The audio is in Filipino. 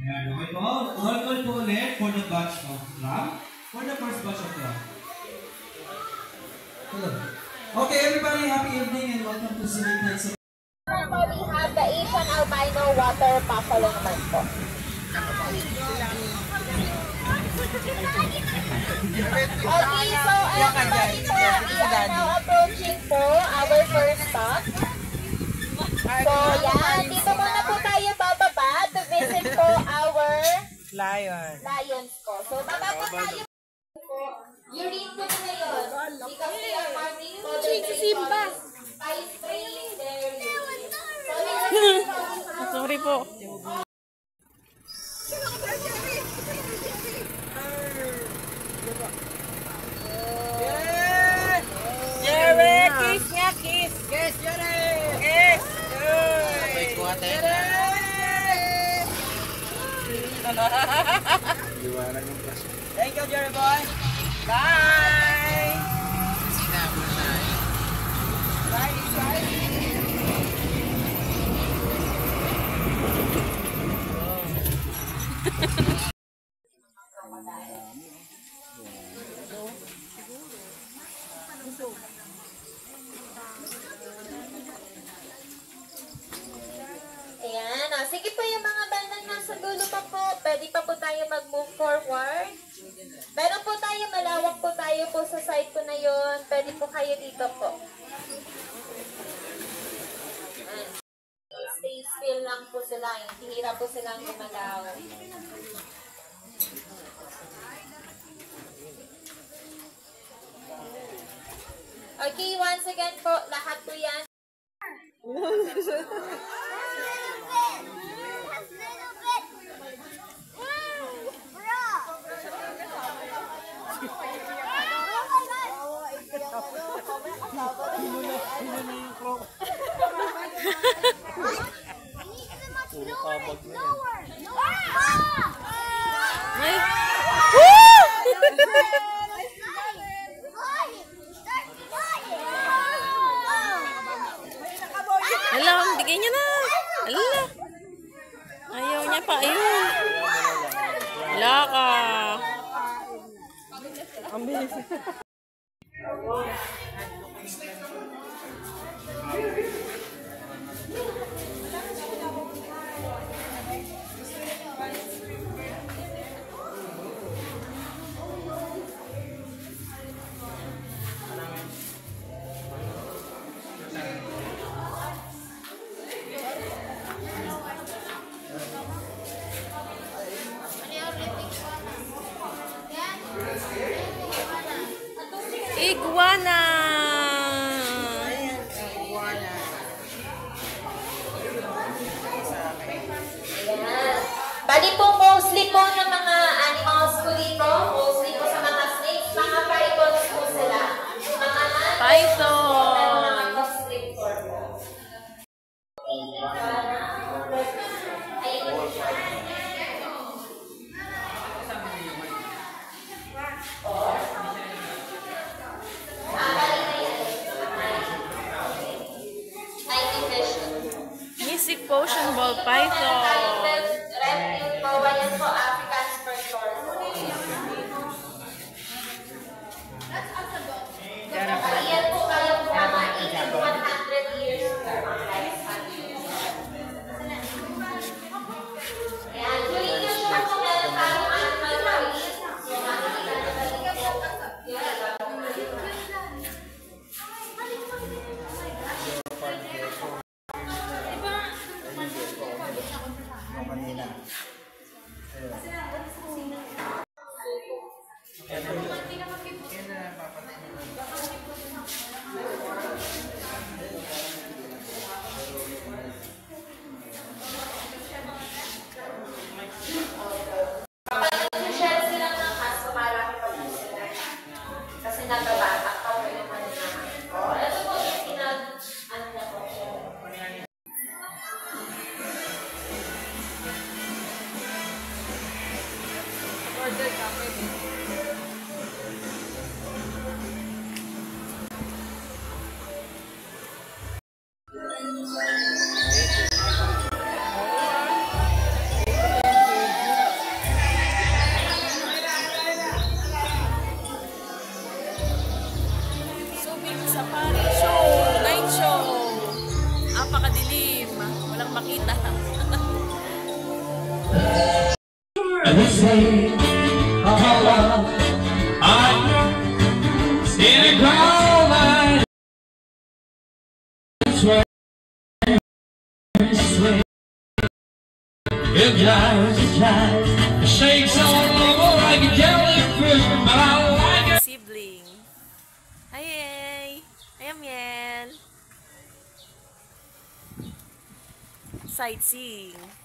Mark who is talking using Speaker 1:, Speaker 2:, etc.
Speaker 1: Ayan, okay po. Roll call po ulit for the batch of Ram. For the first batch of Ram. Hello. Okay, everybody, happy evening and welcome to Civic Nights.
Speaker 2: We have the Asian Albino Water Buffalo naman po. Okay, so everybody po, we are now approaching po our first stop. So yan, dito muna po tayo bababa to visit po our lions po. So baba po tayo po. Urine po na yun. Because we are farming po the Simba. Ice cream,
Speaker 3: Sorry po.
Speaker 4: Jerry, kiss niya, kiss. Kiss, Jerry. Kiss.
Speaker 5: Sabay ko ate.
Speaker 4: Thank you, Jerry boy. Bye.
Speaker 5: Sinabot na.
Speaker 4: Bye, bye.
Speaker 2: Ayan, sige po yung mga bandang nasa dulo pa po, pwede pa po tayo mag-move forward. Meron po tayo, malawak po tayo po sa side ko na yun, pwede po kayo dito po. Stay still lang po sila, hindi hirap po silang gumalaw. Okay, once again po, lahat po yan.
Speaker 3: Alam, bigay niya na. Ala. Ayaw niya pa. Ayun. Wala ka. Ang bilis. Iguana.
Speaker 2: Bali po mostly po ng mga animals ko dito, mostly po sa mga snakes, mga pythons po sila. Mga
Speaker 3: Python.
Speaker 2: pero mga constrictor po.
Speaker 3: Mystic Potion Ball Python.
Speaker 2: Reptile po, yan po African spur tortoise. Ayan po kayo po mga 80 to 100 years po ang lifespan. Ayan, during the show po meron tayong animal marine. So, makikita na ba dito po? Share sila ng mas kumarami pa po sila. Kasi nagbabatak pa po yung kanila. Ito po yung ano na po siya.
Speaker 4: Order kami.
Speaker 3: makita. Sibling. Hi, Miel. Sightseeing.